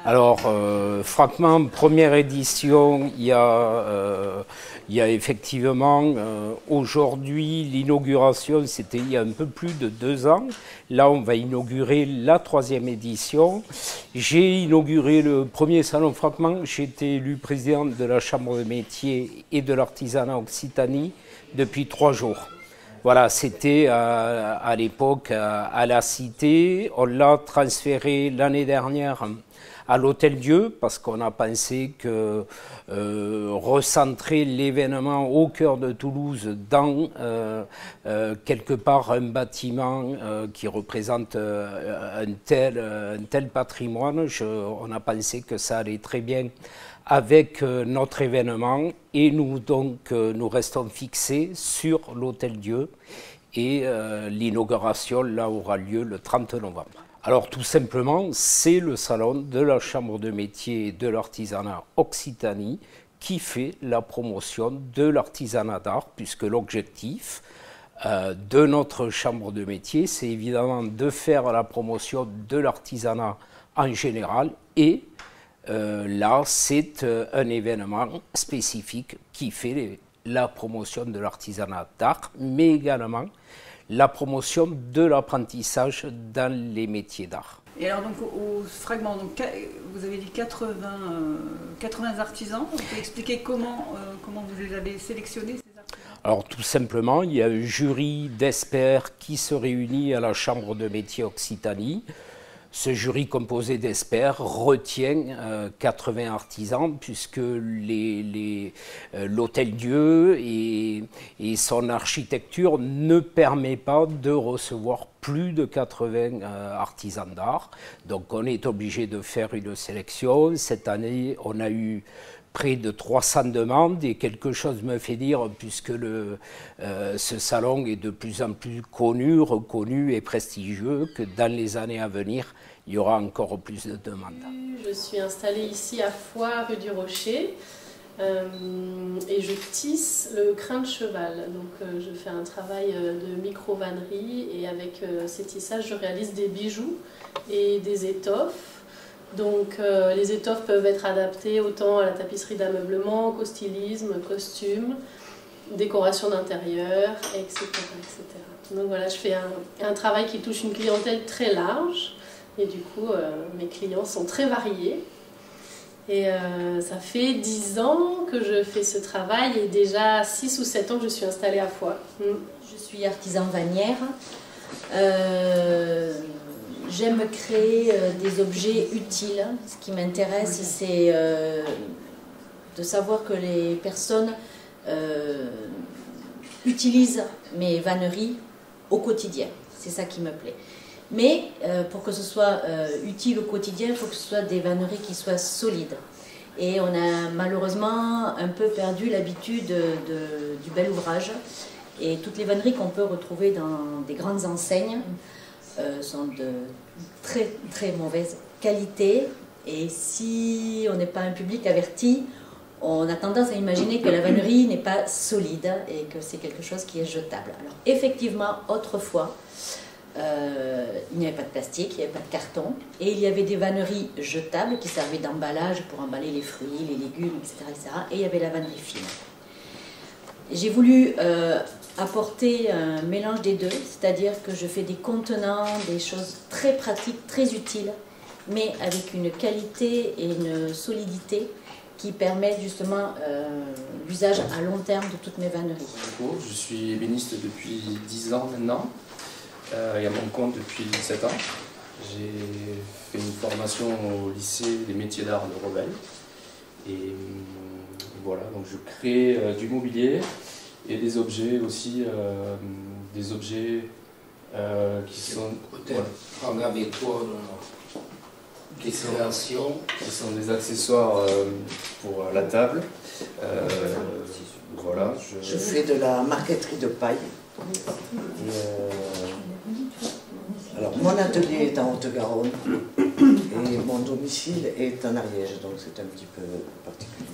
Alors, Fragment, première édition, il y a effectivement, aujourd'hui, l'inauguration, c'était il y a un peu plus de 2 ans. Là, on va inaugurer la 3e édition. J'ai inauguré le premier salon Fragment. J'ai été élu président de la Chambre de métiers et de l'artisanat Occitanie depuis 3 jours. Voilà, c'était à l'époque à la Cité. On l'a transféré l'année dernière à l'Hôtel-Dieu parce qu'on a pensé que recentrer l'événement au cœur de Toulouse dans quelque part un bâtiment qui représente un tel patrimoine, on a pensé que ça allait très bien avec notre événement et nous restons fixés sur l'Hôtel-Dieu et l'inauguration là aura lieu le 30 novembre. Alors tout simplement, c'est le salon de la Chambre de métiers et de l'artisanat Occitanie qui fait la promotion de l'artisanat d'art, puisque l'objectif de notre Chambre de métiers, c'est évidemment de faire la promotion de l'artisanat en général et là, c'est un événement spécifique qui fait la promotion de l'artisanat d'art, mais également la promotion de l'apprentissage dans les métiers d'art. Et alors donc au Fragment, donc, vous avez dit 80 artisans. Vous pouvez expliquer comment vous les avez sélectionnés ces artisans? Alors tout simplement, il y a un jury d'experts qui se réunit à la Chambre de métiers Occitanie. Ce jury composé d'experts retient 80 artisans puisque l'Hôtel-Dieu et son architecture ne permet pas de recevoir plus de 80 artisans d'art. Donc on est obligé de faire une sélection. Cette année, on a eu près de 300 demandes et quelque chose me fait dire, puisque ce salon est de plus en plus connu, reconnu et prestigieux, que dans les années à venir, il y aura encore plus de demandes. Je suis installée ici à Foix, rue du Rocher, et je tisse le crin de cheval. Donc je fais un travail de micro-vannerie et avec ces tissages, je réalise des bijoux et des étoffes. Donc les étoffes peuvent être adaptées autant à la tapisserie d'ameublement qu'au stylisme, costume, décoration d'intérieur, etc., etc. Donc voilà, je fais un travail qui touche une clientèle très large et du coup mes clients sont très variés. Et ça fait 10 ans que je fais ce travail et déjà 6 ou 7 ans que je suis installée à Foix. Je suis artisan vannière. J'aime créer des objets utiles. Ce qui m'intéresse, c'est de savoir que les personnes utilisent mes vanneries au quotidien. C'est ça qui me plaît. Mais pour que ce soit utile au quotidien, il faut que ce soit des vanneries qui soient solides. Et on a malheureusement un peu perdu l'habitude du bel ouvrage. Et toutes les vanneries qu'on peut retrouver dans des grandes enseignes sont de très très mauvaise qualité. Et si on n'est pas un public averti, on a tendance à imaginer que la vannerie n'est pas solide et que c'est quelque chose qui est jetable. Alors effectivement, autrefois, il n'y avait pas de plastique, il n'y avait pas de carton, et il y avait des vanneries jetables qui servaient d'emballage pour emballer les fruits, les légumes, etc., etc. Et il y avait la vannerie fine. J'ai voulu apporter un mélange des deux, c'est-à-dire que je fais des contenants, des choses très pratiques, très utiles, mais avec une qualité et une solidité qui permettent justement l'usage à long terme de toutes mes vanneries. Je suis ébéniste depuis 10 ans maintenant. Et à mon compte depuis 17 ans. J'ai fait une formation au lycée des métiers d'art de Revel. Et voilà, donc je crée du mobilier et des objets aussi, des objets qui sont... Peut-être prendre avec toi des créations. Qui sont des accessoires pour la table. Voilà, je fais de la marqueterie de paille. Alors, mon atelier est en Haute-Garonne et mon domicile est en Ariège, donc c'est un petit peu particulier.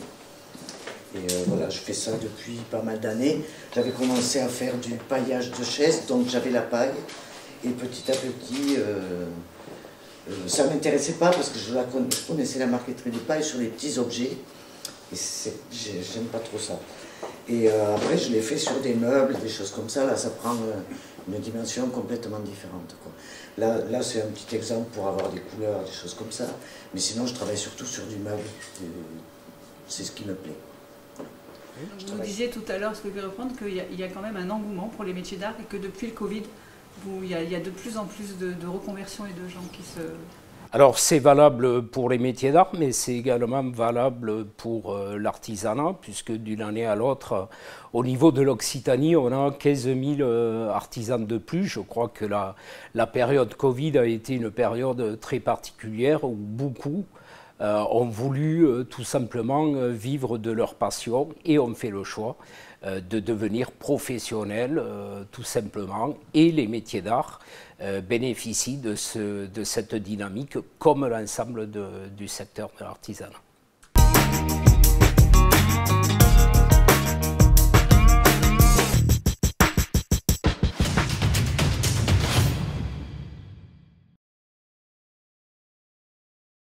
Et voilà, je fais ça depuis pas mal d'années. J'avais commencé à faire du paillage de chaises, donc j'avais la paille. Et petit à petit, Ça ne m'intéressait pas parce que je connaissais la marqueterie de paille sur les petits objets. Et j'aime pas trop ça. Et après, je l'ai fait sur des meubles, des choses comme ça. Là, ça prend une dimension complètement différente, quoi. Là c'est un petit exemple pour avoir des couleurs, des choses comme ça. Mais sinon, je travaille surtout sur du meuble. C'est ce qui me plaît. Vous nous disiez tout à l'heure, ce que je vais reprendre, qu'il y a quand même un engouement pour les métiers d'art et que depuis le Covid, il y a de plus en plus de reconversions et de gens qui se... Alors c'est valable pour les métiers d'art, mais c'est également valable pour l'artisanat, puisque d'une année à l'autre, au niveau de l'Occitanie, on a 15 000 artisans de plus. Je crois que la période Covid a été une période très particulière où beaucoup ont voulu tout simplement vivre de leur passion et ont fait le choix de devenir professionnels tout simplement, et les métiers d'art bénéficient de cette dynamique comme l'ensemble du secteur de l'artisanat.